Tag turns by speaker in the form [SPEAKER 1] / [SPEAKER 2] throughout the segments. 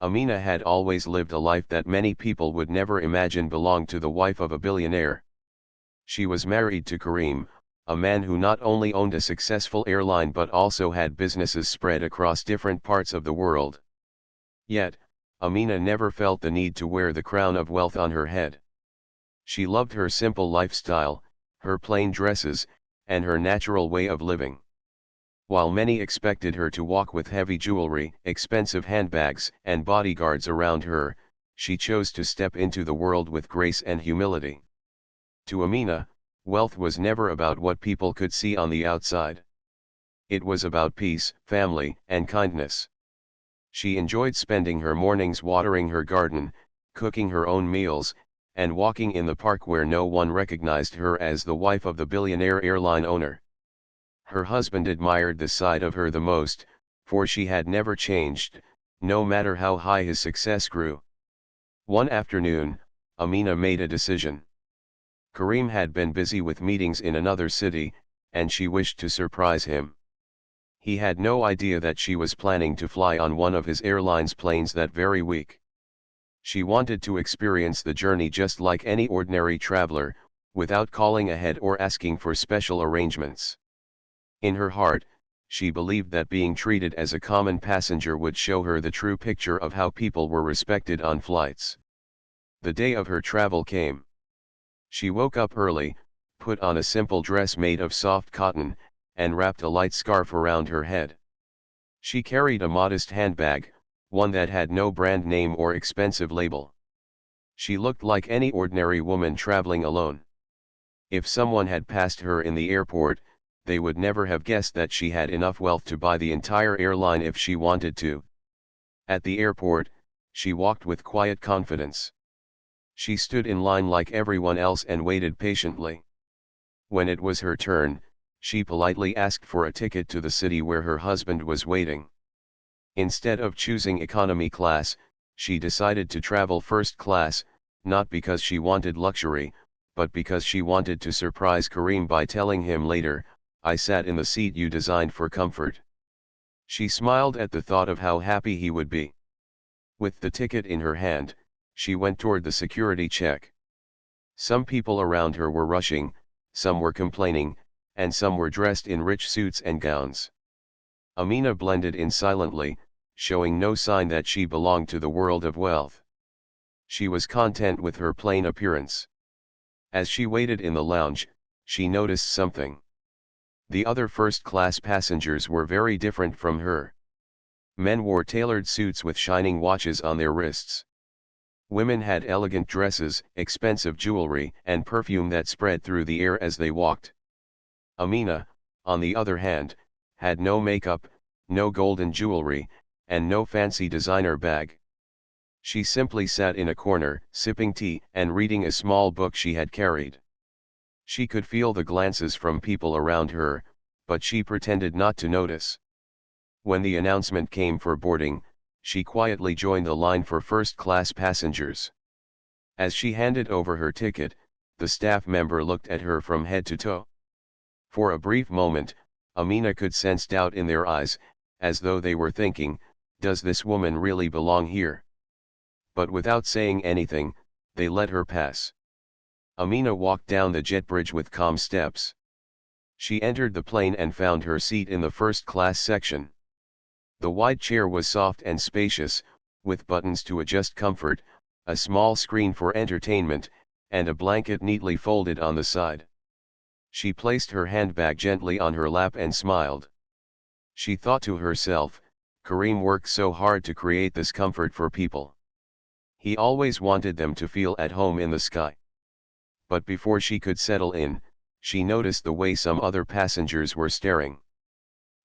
[SPEAKER 1] Amina had always lived a life that many people would never imagine belonged to the wife of a billionaire. She was married to Karim, a man who not only owned a successful airline but also had businesses spread across different parts of the world. Yet, Amina never felt the need to wear the crown of wealth on her head. She loved her simple lifestyle, her plain dresses, and her natural way of living. While many expected her to walk with heavy jewelry, expensive handbags, and bodyguards around her, she chose to step into the world with grace and humility. To Amina, wealth was never about what people could see on the outside. It was about peace, family, and kindness. She enjoyed spending her mornings watering her garden, cooking her own meals, and walking in the park where no one recognized her as the wife of the billionaire airline owner. Her husband admired this side of her the most, for she had never changed, no matter how high his success grew. One afternoon, Amina made a decision. Karim had been busy with meetings in another city, and she wished to surprise him. He had no idea that she was planning to fly on one of his airline's planes that very week. She wanted to experience the journey just like any ordinary traveler, without calling ahead or asking for special arrangements. In her heart, she believed that being treated as a common passenger would show her the true picture of how people were respected on flights. The day of her travel came. She woke up early, put on a simple dress made of soft cotton, and wrapped a light scarf around her head. She carried a modest handbag, one that had no brand name or expensive label. She looked like any ordinary woman traveling alone. If someone had passed her in the airport, they would never have guessed that she had enough wealth to buy the entire airline if she wanted to. At the airport, she walked with quiet confidence. She stood in line like everyone else and waited patiently. When it was her turn, she politely asked for a ticket to the city where her husband was waiting. Instead of choosing economy class, she decided to travel first class, not because she wanted luxury, but because she wanted to surprise Karim by telling him later, "I sat in the seat you designed for comfort." She smiled at the thought of how happy he would be. With the ticket in her hand, she went toward the security check. Some people around her were rushing, some were complaining, and some were dressed in rich suits and gowns. Amina blended in silently, showing no sign that she belonged to the world of wealth. She was content with her plain appearance. As she waited in the lounge, she noticed something. The other first-class passengers were very different from her. Men wore tailored suits with shining watches on their wrists. Women had elegant dresses, expensive jewelry, and perfume that spread through the air as they walked. Amina, on the other hand, had no makeup, no golden jewelry, and no fancy designer bag. She simply sat in a corner, sipping tea and reading a small book she had carried. She could feel the glances from people around her, but she pretended not to notice. When the announcement came for boarding, she quietly joined the line for first-class passengers. As she handed over her ticket, the staff member looked at her from head to toe. For a brief moment, Amina could sense doubt in their eyes, as though they were thinking, "Does this woman really belong here?" But without saying anything, they let her pass. Amina walked down the jet bridge with calm steps. She entered the plane and found her seat in the first-class section. The wide chair was soft and spacious, with buttons to adjust comfort, a small screen for entertainment, and a blanket neatly folded on the side. She placed her handbag gently on her lap and smiled. She thought to herself, "Karim worked so hard to create this comfort for people. He always wanted them to feel at home in the sky." But before she could settle in, she noticed the way some other passengers were staring.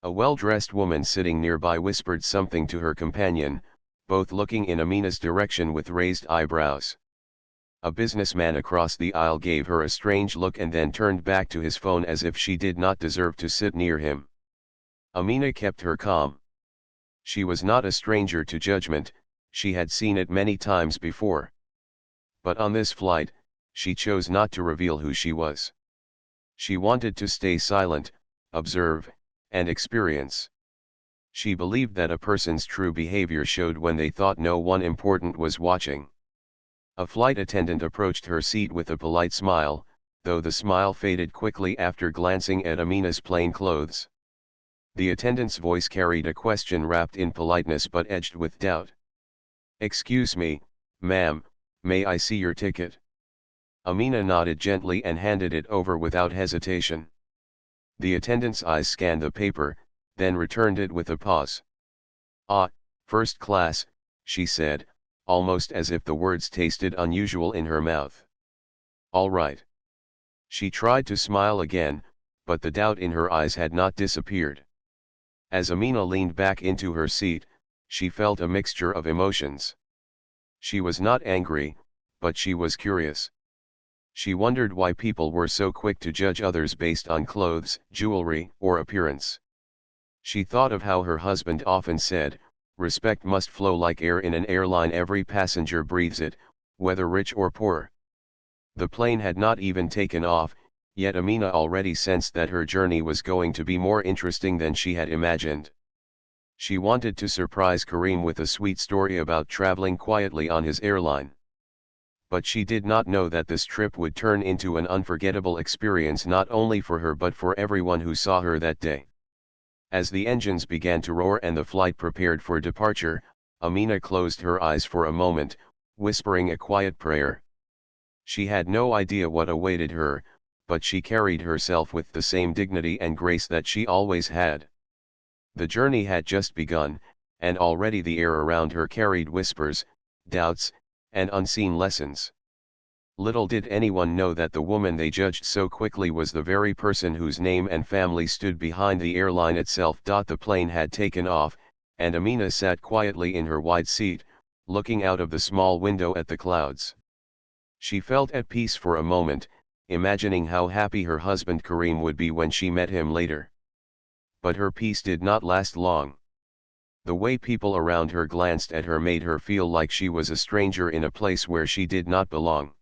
[SPEAKER 1] A well-dressed woman sitting nearby whispered something to her companion, both looking in Amina's direction with raised eyebrows. A businessman across the aisle gave her a strange look and then turned back to his phone as if she did not deserve to sit near him. Amina kept her calm. She was not a stranger to judgment, she had seen it many times before. But on this flight, she chose not to reveal who she was. She wanted to stay silent, observe, and experience. She believed that a person's true behavior showed when they thought no one important was watching. A flight attendant approached her seat with a polite smile, though the smile faded quickly after glancing at Amina's plain clothes. The attendant's voice carried a question wrapped in politeness but edged with doubt. "Excuse me, ma'am, may I see your ticket?" Amina nodded gently and handed it over without hesitation. The attendant's eyes scanned the paper, then returned it with a pause. "Ah, first class," she said, almost as if the words tasted unusual in her mouth. "All right." She tried to smile again, but the doubt in her eyes had not disappeared. As Amina leaned back into her seat, she felt a mixture of emotions. She was not angry, but she was curious. She wondered why people were so quick to judge others based on clothes, jewelry, or appearance. She thought of how her husband often said, "Respect must flow like air in an airline. Every passenger breathes it, whether rich or poor." The plane had not even taken off, yet Amina already sensed that her journey was going to be more interesting than she had imagined. She wanted to surprise Karim with a sweet story about traveling quietly on his airline. But she did not know that this trip would turn into an unforgettable experience not only for her but for everyone who saw her that day. As the engines began to roar and the flight prepared for departure, Amina closed her eyes for a moment, whispering a quiet prayer. She had no idea what awaited her, but she carried herself with the same dignity and grace that she always had. The journey had just begun, and already the air around her carried whispers, doubts, and unseen lessons. Little did anyone know that the woman they judged so quickly was the very person whose name and family stood behind the airline itself. The plane had taken off, and Amina sat quietly in her wide seat, looking out of the small window at the clouds. She felt at peace for a moment, imagining how happy her husband Karim would be when she met him later. But her peace did not last long. The way people around her glanced at her made her feel like she was a stranger in a place where she did not belong.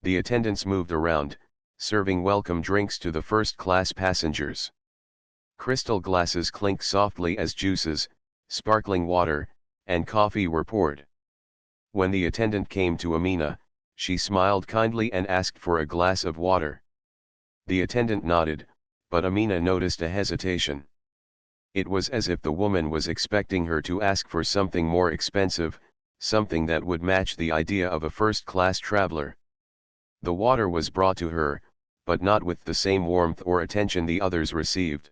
[SPEAKER 1] The attendants moved around, serving welcome drinks to the first-class passengers. Crystal glasses clinked softly as juices, sparkling water, and coffee were poured. When the attendant came to Amina, she smiled kindly and asked for a glass of water. The attendant nodded, but Amina noticed a hesitation. It was as if the woman was expecting her to ask for something more expensive, something that would match the idea of a first-class traveler. The water was brought to her, but not with the same warmth or attention the others received.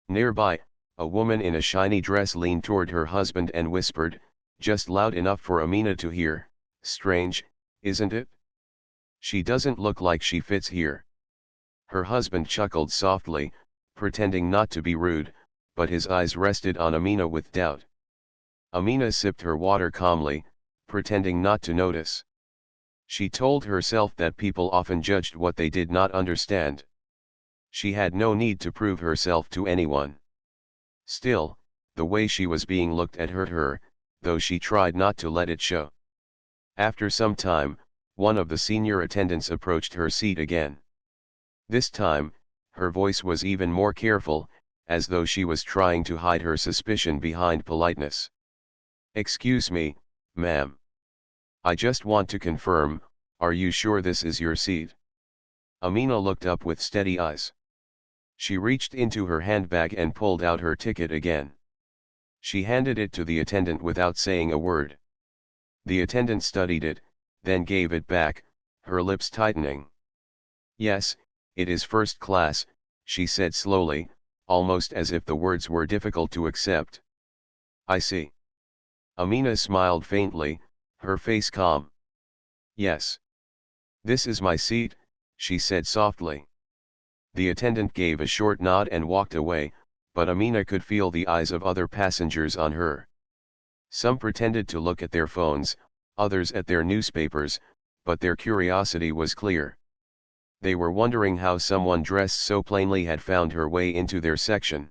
[SPEAKER 1] Nearby, a woman in a shiny dress leaned toward her husband and whispered, just loud enough for Amina to hear, "Strange, isn't it? She doesn't look like she fits here." Her husband chuckled softly, pretending not to be rude, but his eyes rested on Amina with doubt. Amina sipped her water calmly, pretending not to notice. She told herself that people often judged what they did not understand. She had no need to prove herself to anyone. Still, the way she was being looked at hurt her, though she tried not to let it show. After some time, one of the senior attendants approached her seat again. This time, her voice was even more careful, as though she was trying to hide her suspicion behind politeness. "Excuse me, ma'am. I just want to confirm, are you sure this is your seat?" Amina looked up with steady eyes. She reached into her handbag and pulled out her ticket again. She handed it to the attendant without saying a word. The attendant studied it, then gave it back, her lips tightening. "Yes, it is first class," she said slowly, almost as if the words were difficult to accept. "I see." Amina smiled faintly, her face calm. "Yes. This is my seat," she said softly. The attendant gave a short nod and walked away, but Amina could feel the eyes of other passengers on her. Some pretended to look at their phones, others at their newspapers, but their curiosity was clear. They were wondering how someone dressed so plainly had found her way into their section.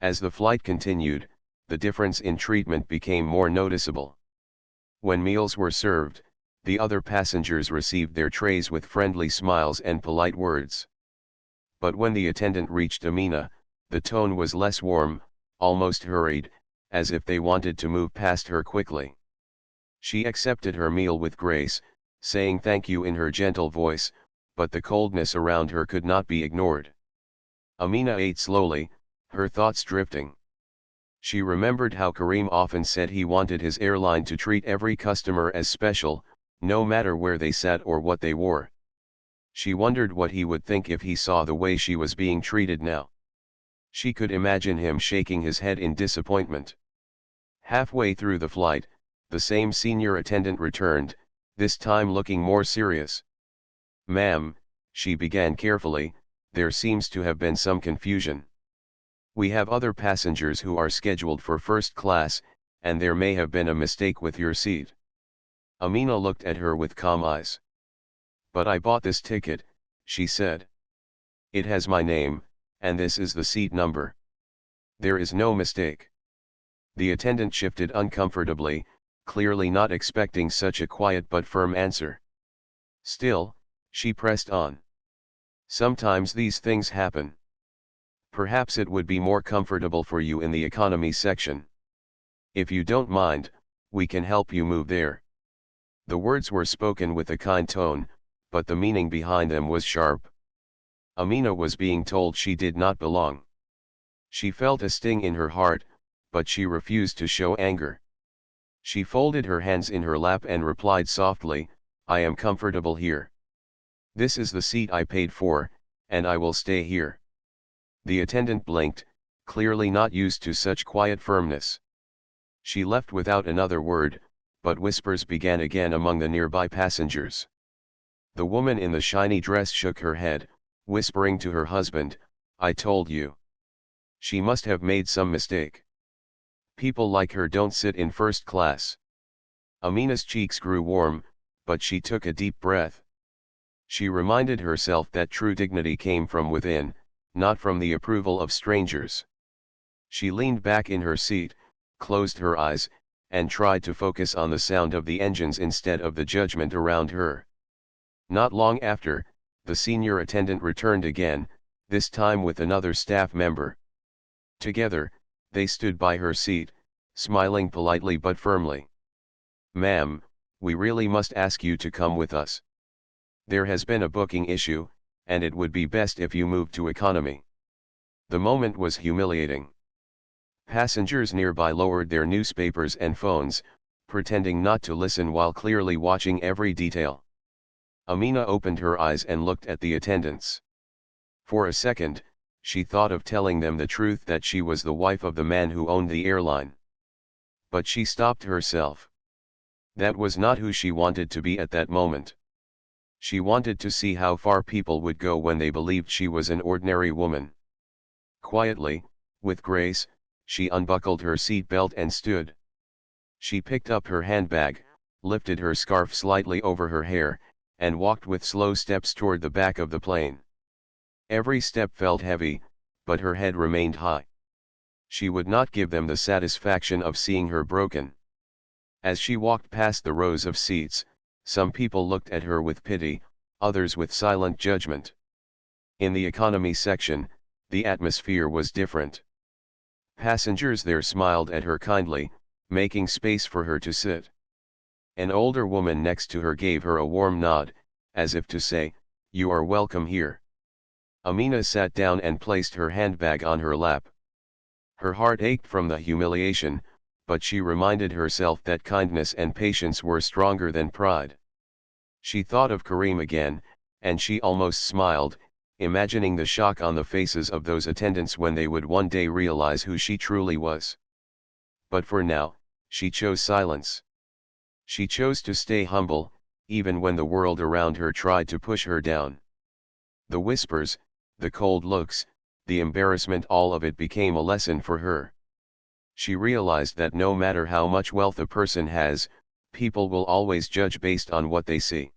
[SPEAKER 1] As the flight continued, the difference in treatment became more noticeable. When meals were served, the other passengers received their trays with friendly smiles and polite words. But when the attendant reached Amina, the tone was less warm, almost hurried, as if they wanted to move past her quickly. She accepted her meal with grace, saying thank you in her gentle voice, but the coldness around her could not be ignored. Amina ate slowly, her thoughts drifting. She remembered how Karim often said he wanted his airline to treat every customer as special, no matter where they sat or what they wore. She wondered what he would think if he saw the way she was being treated now. She could imagine him shaking his head in disappointment. Halfway through the flight, the same senior attendant returned, this time looking more serious. "Ma'am," she began carefully, "there seems to have been some confusion. We have other passengers who are scheduled for first class, and there may have been a mistake with your seat." Amina looked at her with calm eyes. "But I bought this ticket," she said. "It has my name, and this is the seat number. There is no mistake." The attendant shifted uncomfortably, clearly not expecting such a quiet but firm answer. Still, she pressed on. "Sometimes these things happen. Perhaps it would be more comfortable for you in the economy section. If you don't mind, we can help you move there." The words were spoken with a kind tone, but the meaning behind them was sharp. Amina was being told she did not belong. She felt a sting in her heart, but she refused to show anger. She folded her hands in her lap and replied softly, "I am comfortable here. This is the seat I paid for, and I will stay here." The attendant blinked, clearly not used to such quiet firmness. She left without another word, but whispers began again among the nearby passengers. The woman in the shiny dress shook her head, whispering to her husband, "I told you. She must have made some mistake. People like her don't sit in first class." Amina's cheeks grew warm, but she took a deep breath. She reminded herself that true dignity came from within, not from the approval of strangers. She leaned back in her seat, closed her eyes, and tried to focus on the sound of the engines instead of the judgment around her. Not long after, the senior attendant returned again, this time with another staff member. Together, they stood by her seat, smiling politely but firmly. "Ma'am, we really must ask you to come with us. There has been a booking issue, and it would be best if you moved to economy." The moment was humiliating. Passengers nearby lowered their newspapers and phones, pretending not to listen while clearly watching every detail. Amina opened her eyes and looked at the attendants. For a second, she thought of telling them the truth that she was the wife of the man who owned the airline. But she stopped herself. That was not who she wanted to be at that moment. She wanted to see how far people would go when they believed she was an ordinary woman. Quietly, with grace, she unbuckled her seat belt and stood. She picked up her handbag, lifted her scarf slightly over her hair, and walked with slow steps toward the back of the plane. Every step felt heavy, but her head remained high. She would not give them the satisfaction of seeing her broken. As she walked past the rows of seats, some people looked at her with pity, others with silent judgment. In the economy section, the atmosphere was different. Passengers there smiled at her kindly, making space for her to sit. An older woman next to her gave her a warm nod, as if to say, "You are welcome here." Amina sat down and placed her handbag on her lap. Her heart ached from the humiliation, but she reminded herself that kindness and patience were stronger than pride. She thought of Karim again, and she almost smiled, imagining the shock on the faces of those attendants when they would one day realize who she truly was. But for now, she chose silence. She chose to stay humble, even when the world around her tried to push her down. The whispers, the cold looks, the embarrassment, all of it became a lesson for her. She realized that no matter how much wealth a person has, people will always judge based on what they see.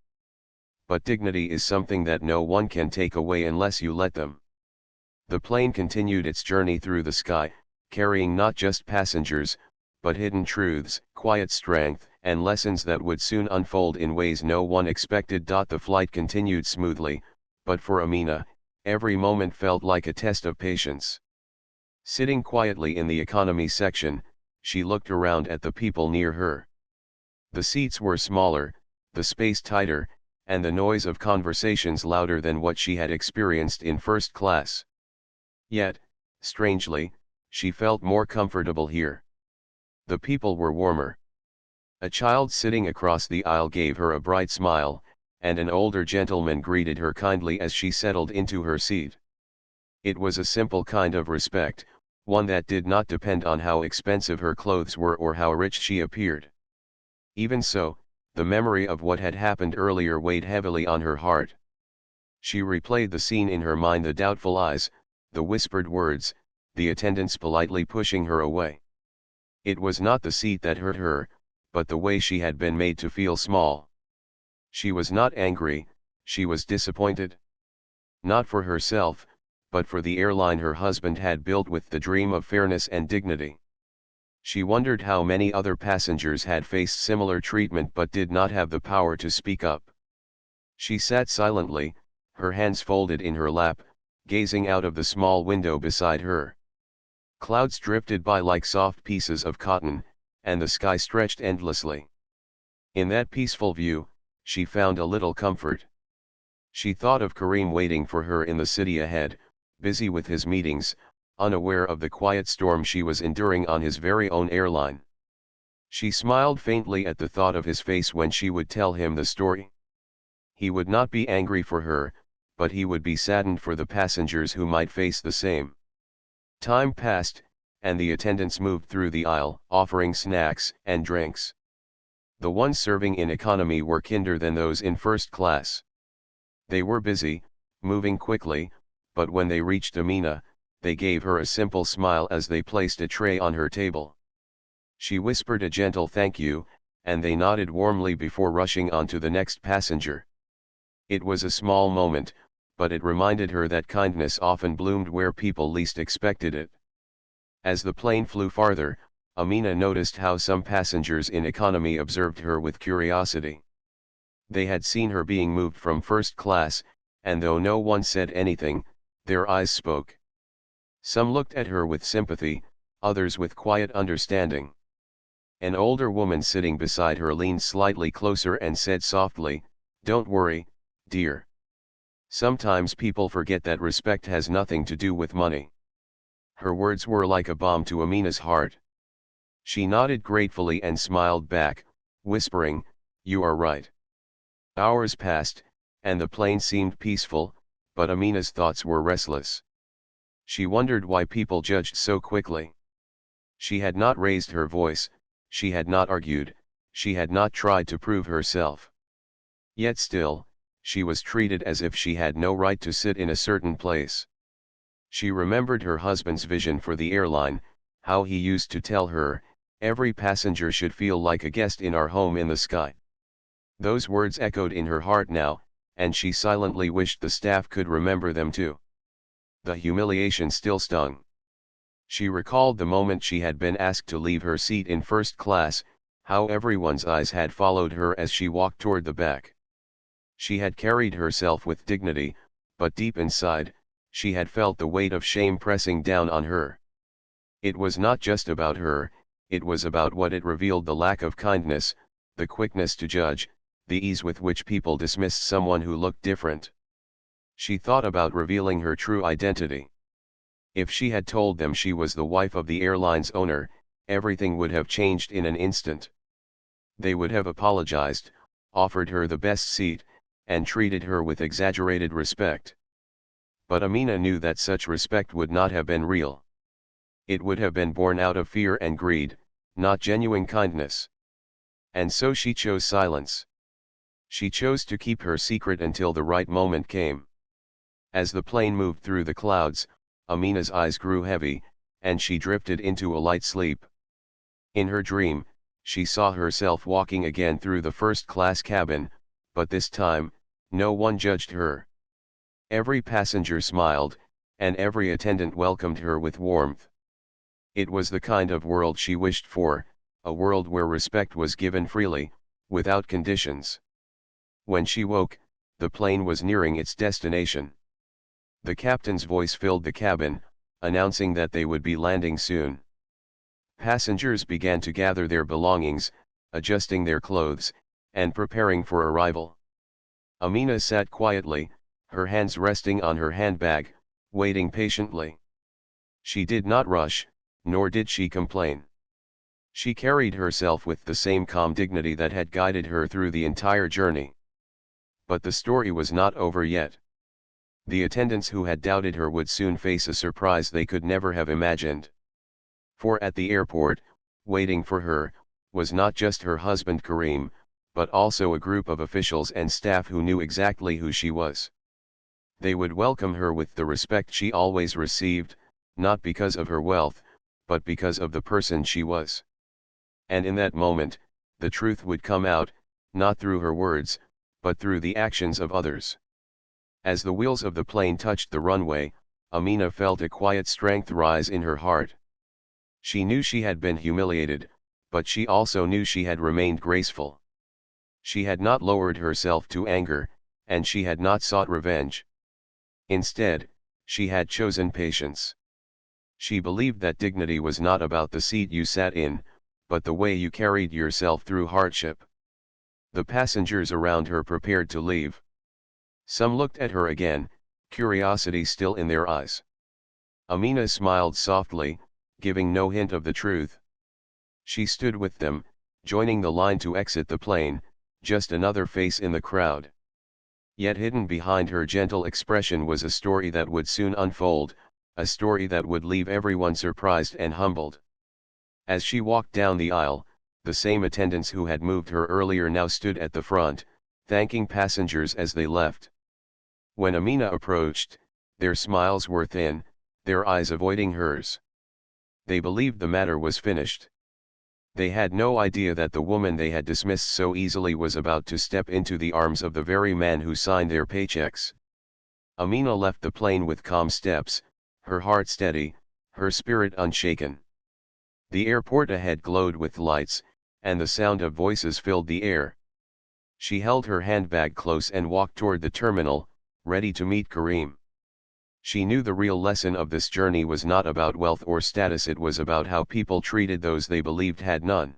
[SPEAKER 1] But dignity is something that no one can take away unless you let them. The plane continued its journey through the sky, carrying not just passengers, but hidden truths, quiet strength, and lessons that would soon unfold in ways no one expected. The flight continued smoothly, but for Amina, every moment felt like a test of patience. Sitting quietly in the economy section, she looked around at the people near her. The seats were smaller, the space tighter, and the noise of conversations louder than what she had experienced in first class. Yet, strangely, she felt more comfortable here. The people were warmer. A child sitting across the aisle gave her a bright smile, and an older gentleman greeted her kindly as she settled into her seat. It was a simple kind of respect, one that did not depend on how expensive her clothes were or how rich she appeared. Even so, the memory of what had happened earlier weighed heavily on her heart. She replayed the scene in her mind, the doubtful eyes, the whispered words, the attendants politely pushing her away. It was not the seat that hurt her, but the way she had been made to feel small. She was not angry, she was disappointed. Not for herself, but for the airline her husband had built with the dream of fairness and dignity. She wondered how many other passengers had faced similar treatment but did not have the power to speak up. She sat silently, her hands folded in her lap, gazing out of the small window beside her. Clouds drifted by like soft pieces of cotton, and the sky stretched endlessly. In that peaceful view, she found a little comfort. She thought of Karim waiting for her in the city ahead, busy with his meetings, unaware of the quiet storm she was enduring on his very own airline. She smiled faintly at the thought of his face when she would tell him the story. He would not be angry for her, but he would be saddened for the passengers who might face the same. Time passed, and the attendants moved through the aisle, offering snacks and drinks. The ones serving in economy were kinder than those in first class. They were busy, moving quickly, but when they reached Amina, they gave her a simple smile as they placed a tray on her table. She whispered a gentle thank you, and they nodded warmly before rushing on to the next passenger. It was a small moment, but it reminded her that kindness often bloomed where people least expected it. As the plane flew farther, Amina noticed how some passengers in economy observed her with curiosity. They had seen her being moved from first class, and though no one said anything, their eyes spoke. Some looked at her with sympathy, others with quiet understanding. An older woman sitting beside her leaned slightly closer and said softly, "Don't worry, dear. Sometimes people forget that respect has nothing to do with money." Her words were like a balm to Amina's heart. She nodded gratefully and smiled back, whispering, "You are right." Hours passed, and the plane seemed peaceful, but Amina's thoughts were restless. She wondered why people judged so quickly. She had not raised her voice, she had not argued, she had not tried to prove herself. Yet still, she was treated as if she had no right to sit in a certain place. She remembered her husband's vision for the airline, how he used to tell her, "Every passenger should feel like a guest in our home in the sky." Those words echoed in her heart now, and she silently wished the staff could remember them too. The humiliation still stung. She recalled the moment she had been asked to leave her seat in first class, how everyone's eyes had followed her as she walked toward the back. She had carried herself with dignity, but deep inside, she had felt the weight of shame pressing down on her. It was not just about her, it was about what it revealed: the lack of kindness, the quickness to judge, the ease with which people dismissed someone who looked different. She thought about revealing her true identity. If she had told them she was the wife of the airline's owner, everything would have changed in an instant. They would have apologized, offered her the best seat, and treated her with exaggerated respect. But Amina knew that such respect would not have been real. It would have been born out of fear and greed, not genuine kindness. And so she chose silence. She chose to keep her secret until the right moment came. As the plane moved through the clouds, Amina's eyes grew heavy, and she drifted into a light sleep. In her dream, she saw herself walking again through the first-class cabin, but this time, no one judged her. Every passenger smiled, and every attendant welcomed her with warmth. It was the kind of world she wished for, a world where respect was given freely, without conditions. When she woke, the plane was nearing its destination. The captain's voice filled the cabin, announcing that they would be landing soon. Passengers began to gather their belongings, adjusting their clothes, and preparing for arrival. Amina sat quietly, her hands resting on her handbag, waiting patiently. She did not rush, nor did she complain. She carried herself with the same calm dignity that had guided her through the entire journey. But the story was not over yet. The attendants who had doubted her would soon face a surprise they could never have imagined. For at the airport, waiting for her, was not just her husband Karim, but also a group of officials and staff who knew exactly who she was. They would welcome her with the respect she always received, not because of her wealth, but because of the person she was. And in that moment, the truth would come out, not through her words, but through the actions of others. As the wheels of the plane touched the runway, Amina felt a quiet strength rise in her heart. She knew she had been humiliated, but she also knew she had remained graceful. She had not lowered herself to anger, and she had not sought revenge. Instead, she had chosen patience. She believed that dignity was not about the seat you sat in, but the way you carried yourself through hardship. The passengers around her prepared to leave. Some looked at her again, curiosity still in their eyes. Amina smiled softly, giving no hint of the truth. She stood with them, joining the line to exit the plane, just another face in the crowd. Yet hidden behind her gentle expression was a story that would soon unfold, a story that would leave everyone surprised and humbled. As she walked down the aisle, the same attendants who had moved her earlier now stood at the front, thanking passengers as they left. When Amina approached, their smiles were thin, their eyes avoiding hers. They believed the matter was finished. They had no idea that the woman they had dismissed so easily was about to step into the arms of the very man who signed their paychecks. Amina left the plane with calm steps, her heart steady, her spirit unshaken. The airport ahead glowed with lights, and the sound of voices filled the air. She held her handbag close and walked toward the terminal, ready to meet Karim. She knew the real lesson of this journey was not about wealth or status, it was about how people treated those they believed had none.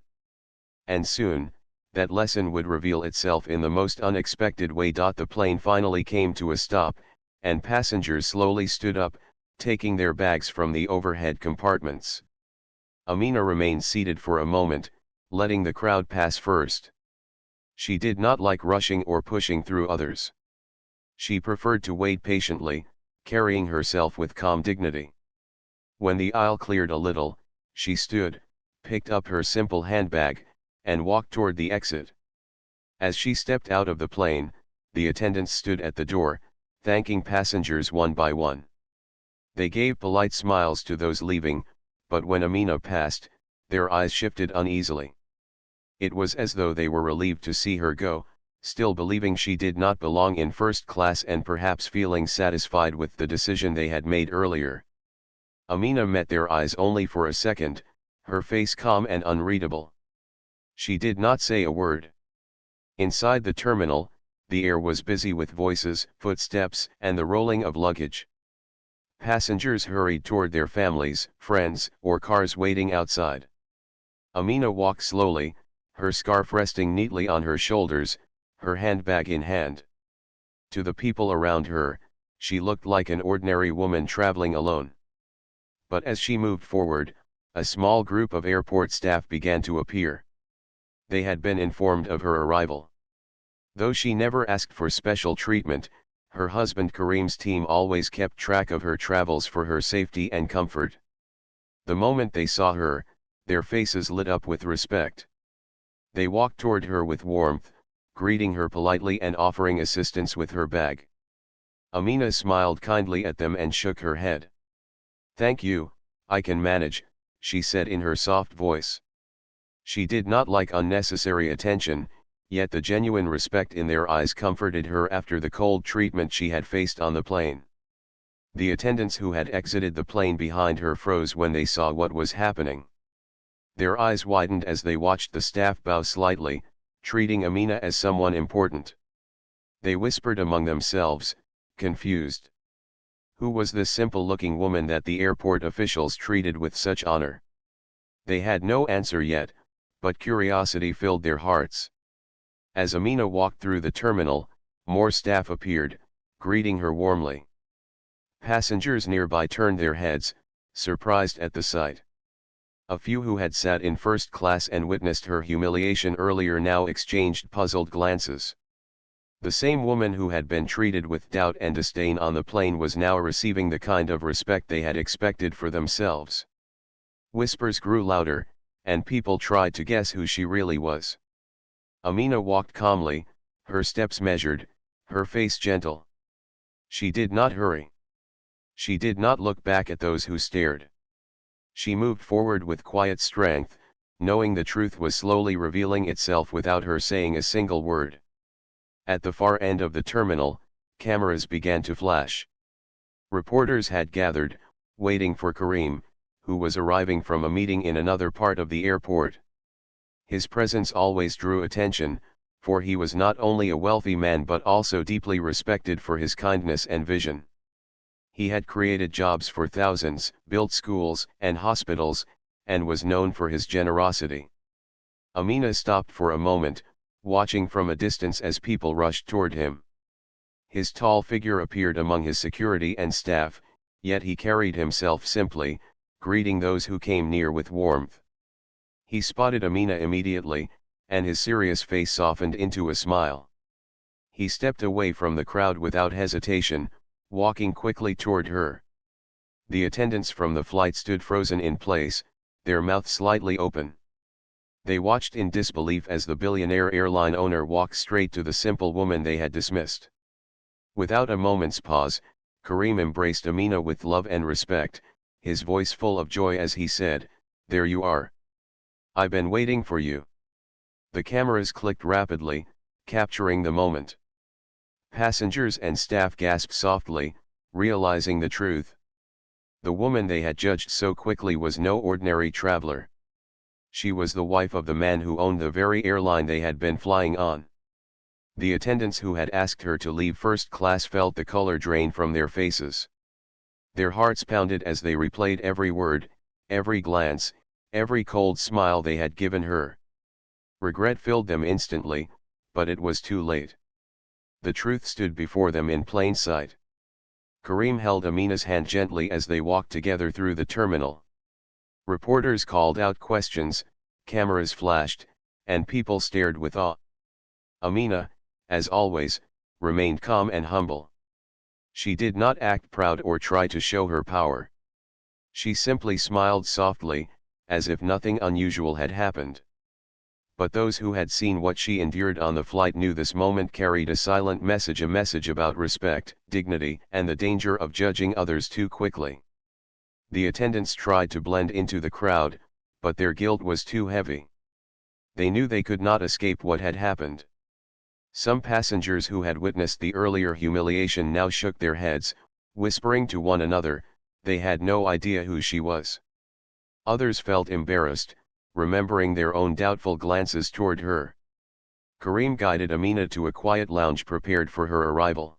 [SPEAKER 1] And soon, that lesson would reveal itself in the most unexpected way. The plane finally came to a stop, and passengers slowly stood up, taking their bags from the overhead compartments. Amina remained seated for a moment, letting the crowd pass first. She did not like rushing or pushing through others. She preferred to wait patiently, carrying herself with calm dignity. When the aisle cleared a little, she stood, picked up her simple handbag, and walked toward the exit. As she stepped out of the plane, the attendants stood at the door, thanking passengers one by one. They gave polite smiles to those leaving, but when Amina passed, their eyes shifted uneasily. It was as though they were relieved to see her go, still believing she did not belong in first class and perhaps feeling satisfied with the decision they had made earlier. Amina met their eyes only for a second, her face calm and unreadable. She did not say a word. Inside the terminal, the air was busy with voices, footsteps, and the rolling of luggage. Passengers hurried toward their families, friends, or cars waiting outside. Amina walked slowly, her scarf resting neatly on her shoulders, her handbag in hand. To the people around her, she looked like an ordinary woman traveling alone. But as she moved forward, a small group of airport staff began to appear. They had been informed of her arrival. Though she never asked for special treatment, her husband Karim's team always kept track of her travels for her safety and comfort. The moment they saw her, their faces lit up with respect. They walked toward her with warmth, greeting her politely and offering assistance with her bag. Amina smiled kindly at them and shook her head. "Thank you, I can manage," she said in her soft voice. She did not like unnecessary attention, yet the genuine respect in their eyes comforted her after the cold treatment she had faced on the plane. The attendants who had exited the plane behind her froze when they saw what was happening. Their eyes widened as they watched the staff bow slightly, treating Amina as someone important. They whispered among themselves, confused. Who was this simple-looking woman that the airport officials treated with such honor? They had no answer yet, but curiosity filled their hearts. As Amina walked through the terminal, more staff appeared, greeting her warmly. Passengers nearby turned their heads, surprised at the sight. A few who had sat in first class and witnessed her humiliation earlier now exchanged puzzled glances. The same woman who had been treated with doubt and disdain on the plane was now receiving the kind of respect they had expected for themselves. Whispers grew louder, and people tried to guess who she really was. Amina walked calmly, her steps measured, her face gentle. She did not hurry. She did not look back at those who stared. She moved forward with quiet strength, knowing the truth was slowly revealing itself without her saying a single word. At the far end of the terminal, cameras began to flash. Reporters had gathered, waiting for Karim, who was arriving from a meeting in another part of the airport. His presence always drew attention, for he was not only a wealthy man but also deeply respected for his kindness and vision. He had created jobs for thousands, built schools and hospitals, and was known for his generosity. Amina stopped for a moment, watching from a distance as people rushed toward him. His tall figure appeared among his security and staff, yet he carried himself simply, greeting those who came near with warmth. He spotted Amina immediately, and his serious face softened into a smile. He stepped away from the crowd without hesitation, walking quickly toward her. The attendants from the flight stood frozen in place, their mouths slightly open. They watched in disbelief as the billionaire airline owner walked straight to the simple woman they had dismissed. Without a moment's pause, Karim embraced Amina with love and respect, his voice full of joy as he said, "There you are. I've been waiting for you." The cameras clicked rapidly, capturing the moment. Passengers and staff gasped softly, realizing the truth. The woman they had judged so quickly was no ordinary traveler. She was the wife of the man who owned the very airline they had been flying on. The attendants who had asked her to leave first class felt the color drain from their faces. Their hearts pounded as they replayed every word, every glance, every cold smile they had given her. Regret filled them instantly, but it was too late. The truth stood before them in plain sight. Karim held Amina's hand gently as they walked together through the terminal. Reporters called out questions, cameras flashed, and people stared with awe. Amina, as always, remained calm and humble. She did not act proud or try to show her power. She simply smiled softly, as if nothing unusual had happened. But those who had seen what she endured on the flight knew this moment carried a silent message, a message about respect, dignity, and the danger of judging others too quickly. The attendants tried to blend into the crowd, but their guilt was too heavy. They knew they could not escape what had happened. Some passengers who had witnessed the earlier humiliation now shook their heads, whispering to one another, they had no idea who she was. Others felt embarrassed, remembering their own doubtful glances toward her. Karim guided Amina to a quiet lounge prepared for her arrival.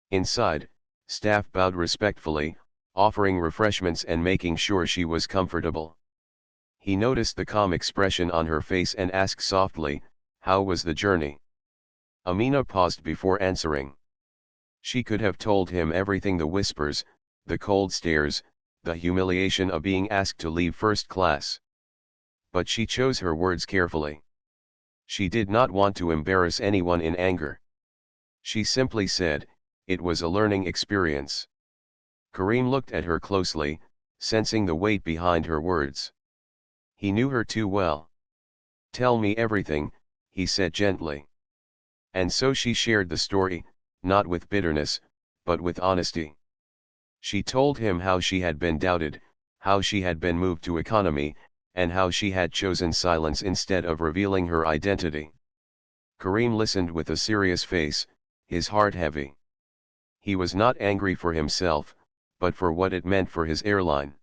[SPEAKER 1] Inside, staff bowed respectfully, offering refreshments and making sure she was comfortable. He noticed the calm expression on her face and asked softly, "How was the journey?" Amina paused before answering. She could have told him everything: the whispers, the cold stares, the humiliation of being asked to leave first class. But she chose her words carefully. She did not want to embarrass anyone in anger. She simply said, "It was a learning experience." Karim looked at her closely, sensing the weight behind her words. He knew her too well. "Tell me everything," he said gently. And so she shared the story, not with bitterness, but with honesty. She told him how she had been doubted, how she had been moved to economy, and how she had chosen silence instead of revealing her identity. Karim listened with a serious face, his heart heavy. He was not angry for himself, but for what it meant for his airline.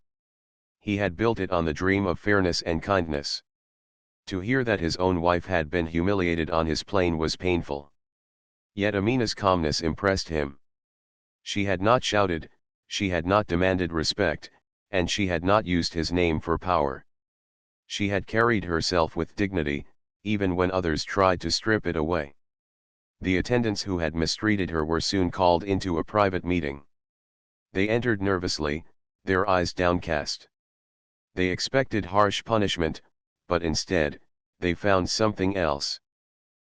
[SPEAKER 1] He had built it on the dream of fairness and kindness. To hear that his own wife had been humiliated on his plane was painful. Yet Amina's calmness impressed him. She had not shouted, She had not demanded respect, and she had not used his name for power. She had carried herself with dignity, even when others tried to strip it away. The attendants who had mistreated her were soon called into a private meeting. They entered nervously, their eyes downcast. They expected harsh punishment, but instead, they found something else.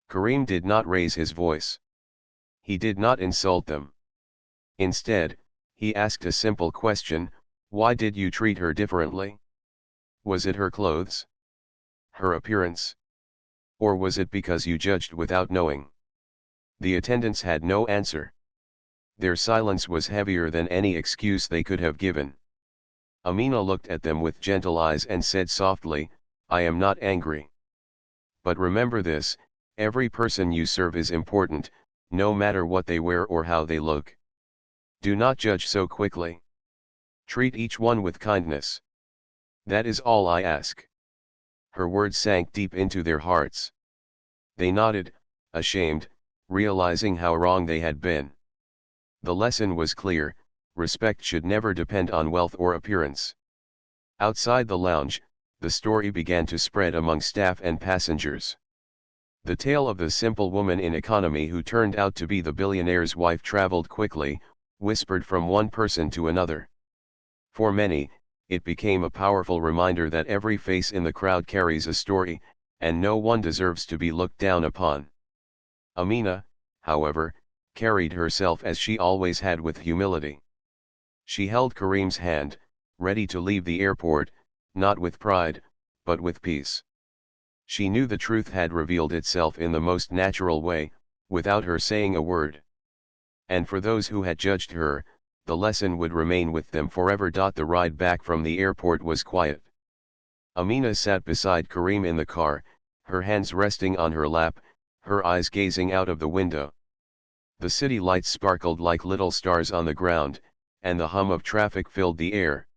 [SPEAKER 1] Karim did not raise his voice. He did not insult them. Instead, he asked a simple question: why did you treat her differently? Was it her clothes? Her appearance? Or was it because you judged without knowing? The attendants had no answer. Their silence was heavier than any excuse they could have given. Amina looked at them with gentle eyes and said softly, I am not angry. But remember this, every person you serve is important, no matter what they wear or how they look. Do not judge so quickly. Treat each one with kindness. That is all I ask. Her words sank deep into their hearts. They nodded, ashamed, realizing how wrong they had been. The lesson was clear: respect should never depend on wealth or appearance. Outside the lounge, the story began to spread among staff and passengers. The tale of the simple woman in economy who turned out to be the billionaire's wife traveled quickly, whispered from one person to another. For many, it became a powerful reminder that every face in the crowd carries a story, and no one deserves to be looked down upon. Amina, however, carried herself as she always had, with humility. She held Karim's hand, ready to leave the airport, not with pride, but with peace. She knew the truth had revealed itself in the most natural way, without her saying a word. And for those who had judged her, the lesson would remain with them forever. The ride back from the airport was quiet. Amina sat beside Karim in the car, her hands resting on her lap, her eyes gazing out of the window. The city lights sparkled like little stars on the ground, and the hum of traffic filled the air.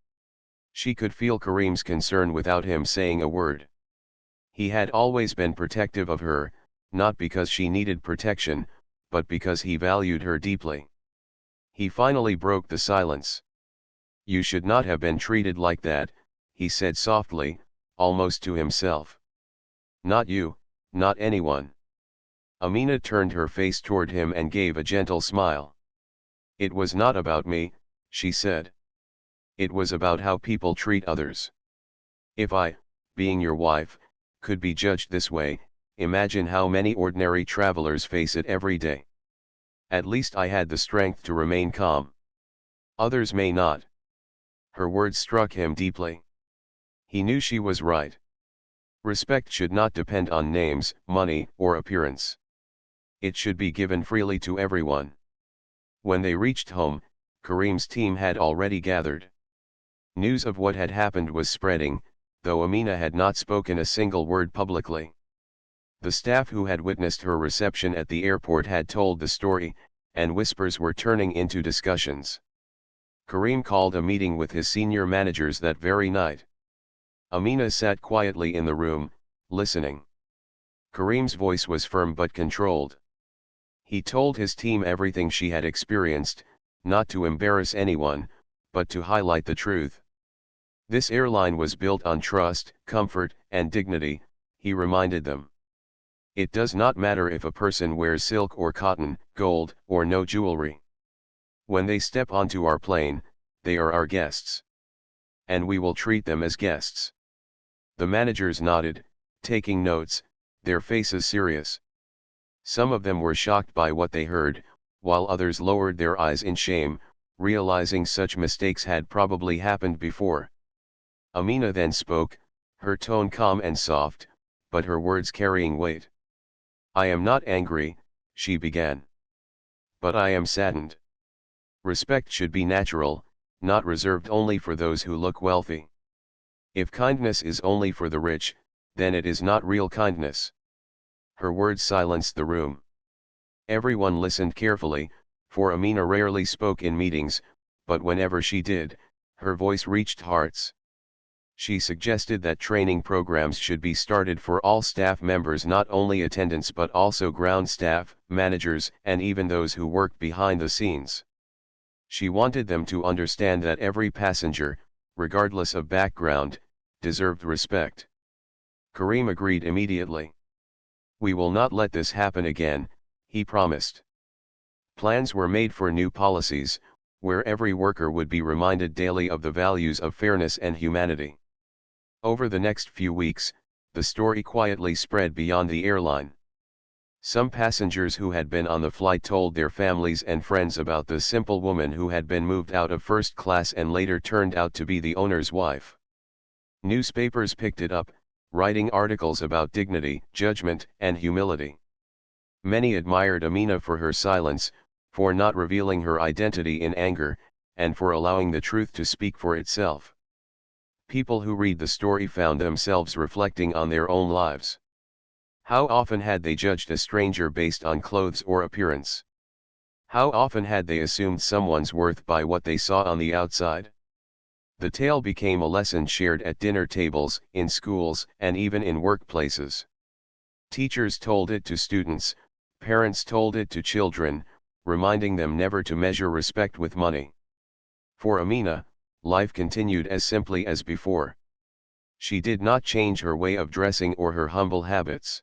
[SPEAKER 1] She could feel Karim's concern without him saying a word. He had always been protective of her, not because she needed protection, but because he valued her deeply. He finally broke the silence. You should not have been treated like that, he said softly, almost to himself. Not you, not anyone. Amina turned her face toward him and gave a gentle smile. It was not about me, she said. It was about how people treat others. If I, being your wife, could be judged this way, imagine how many ordinary travelers face it every day. At least I had the strength to remain calm. Others may not. Her words struck him deeply. He knew she was right. Respect should not depend on names, money, or appearance. It should be given freely to everyone. When they reached home, Karim's team had already gathered. News of what had happened was spreading, though Amina had not spoken a single word publicly. The staff who had witnessed her reception at the airport had told the story, and whispers were turning into discussions. Karim called a meeting with his senior managers that very night. Amina sat quietly in the room, listening. Karim's voice was firm but controlled. He told his team everything she had experienced, not to embarrass anyone, but to highlight the truth. This airline was built on trust, comfort, and dignity, he reminded them. It does not matter if a person wears silk or cotton, gold, or no jewelry. When they step onto our plane, they are our guests. And we will treat them as guests. The managers nodded, taking notes, their faces serious. Some of them were shocked by what they heard, while others lowered their eyes in shame, realizing such mistakes had probably happened before. Amina then spoke, her tone calm and soft, but her words carrying weight. I am not angry, she began. But I am saddened. Respect should be natural, not reserved only for those who look wealthy. If kindness is only for the rich, then it is not real kindness. Her words silenced the room. Everyone listened carefully, for Amina rarely spoke in meetings, but whenever she did, her voice reached hearts. She suggested that training programs should be started for all staff members, not only attendants but also ground staff, managers, and even those who worked behind the scenes. She wanted them to understand that every passenger, regardless of background, deserved respect. Karim agreed immediately. "We will not let this happen again," he promised. Plans were made for new policies, where every worker would be reminded daily of the values of fairness and humanity. Over the next few weeks, the story quietly spread beyond the airline. Some passengers who had been on the flight told their families and friends about the simple woman who had been moved out of first class and later turned out to be the owner's wife. Newspapers picked it up, writing articles about dignity, judgment, and humility. Many admired Amina for her silence, for not revealing her identity in anger, and for allowing the truth to speak for itself. People who read the story found themselves reflecting on their own lives. How often had they judged a stranger based on clothes or appearance? How often had they assumed someone's worth by what they saw on the outside? The tale became a lesson shared at dinner tables, in schools, and even in workplaces. Teachers told it to students, parents told it to children, reminding them never to measure respect with money. For Amina, life continued as simply as before. She did not change her way of dressing or her humble habits.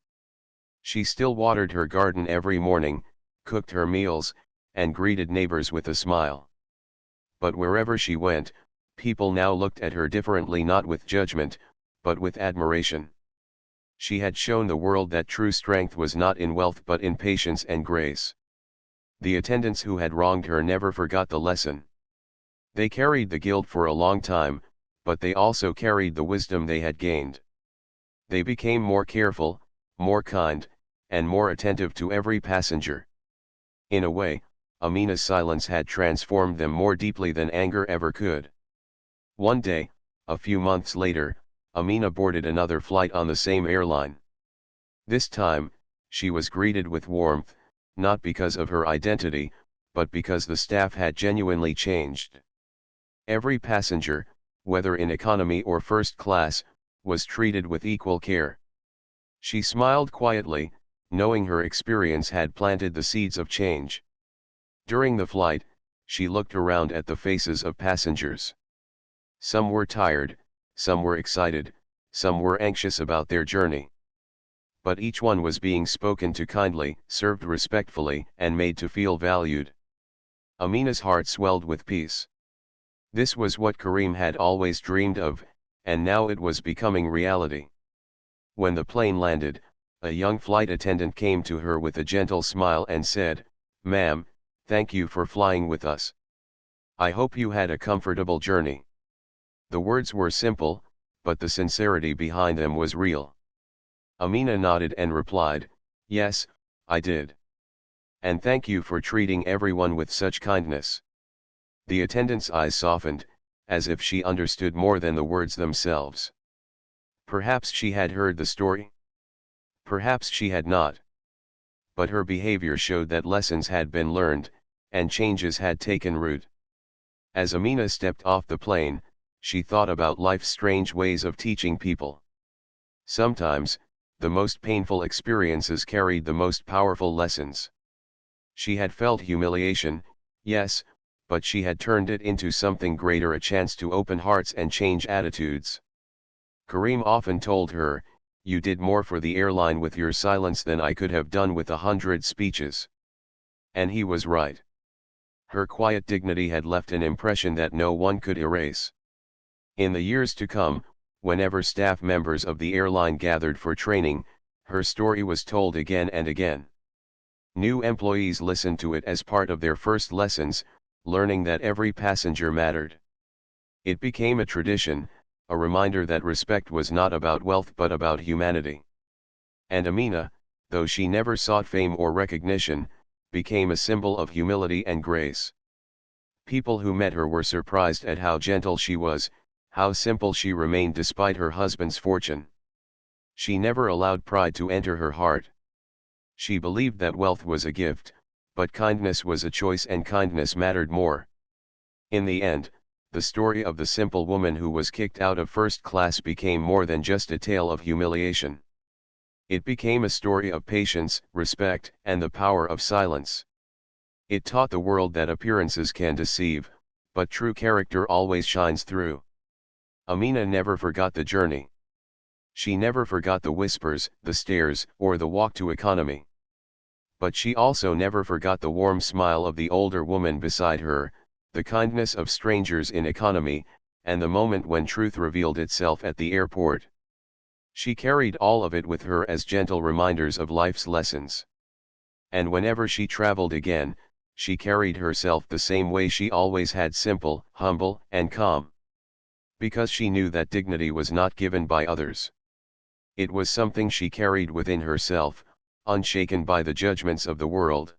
[SPEAKER 1] She still watered her garden every morning, cooked her meals, and greeted neighbors with a smile. But wherever she went, people now looked at her differently, not with judgment, but with admiration. She had shown the world that true strength was not in wealth but in patience and grace. The attendants who had wronged her never forgot the lesson. They carried the guilt for a long time, but they also carried the wisdom they had gained. They became more careful, more kind, and more attentive to every passenger. In a way, Amina's silence had transformed them more deeply than anger ever could. One day, a few months later, Amina boarded another flight on the same airline. This time, she was greeted with warmth, not because of her identity, but because the staff had genuinely changed. Every passenger, whether in economy or first class, was treated with equal care. She smiled quietly, knowing her experience had planted the seeds of change. During the flight, she looked around at the faces of passengers. Some were tired, some were excited, some were anxious about their journey. But each one was being spoken to kindly, served respectfully, and made to feel valued. Amina's heart swelled with peace. This was what Karim had always dreamed of, and now it was becoming reality. When the plane landed, a young flight attendant came to her with a gentle smile and said, "Ma'am, thank you for flying with us. I hope you had a comfortable journey." The words were simple, but the sincerity behind them was real. Amina nodded and replied, "Yes, I did. And thank you for treating everyone with such kindness." The attendant's eyes softened, as if she understood more than the words themselves. Perhaps she had heard the story. Perhaps she had not. But her behavior showed that lessons had been learned, and changes had taken root. As Amina stepped off the plane, she thought about life's strange ways of teaching people. Sometimes, the most painful experiences carried the most powerful lessons. She had felt humiliation, yes, but she had turned it into something greater, a chance to open hearts and change attitudes. Karim often told her, "You did more for the airline with your silence than I could have done with 100 speeches." And he was right. Her quiet dignity had left an impression that no one could erase. In the years to come, whenever staff members of the airline gathered for training, her story was told again and again. New employees listened to it as part of their first lessons, learning that every passenger mattered. It became a tradition, a reminder that respect was not about wealth but about humanity. And Amina, though she never sought fame or recognition, became a symbol of humility and grace. People who met her were surprised at how gentle she was, how simple she remained despite her husband's fortune. She never allowed pride to enter her heart. She believed that wealth was a gift, but kindness was a choice, and kindness mattered more. In the end, the story of the simple woman who was kicked out of first class became more than just a tale of humiliation. It became a story of patience, respect, and the power of silence. It taught the world that appearances can deceive, but true character always shines through. Amina never forgot the journey. She never forgot the whispers, the stares, or the walk to economy. But she also never forgot the warm smile of the older woman beside her, the kindness of strangers in economy, and the moment when truth revealed itself at the airport. She carried all of it with her as gentle reminders of life's lessons. And whenever she traveled again, she carried herself the same way she always had, simple, humble, and calm. Because she knew that dignity was not given by others. It was something she carried within herself, unshaken by the judgments of the world.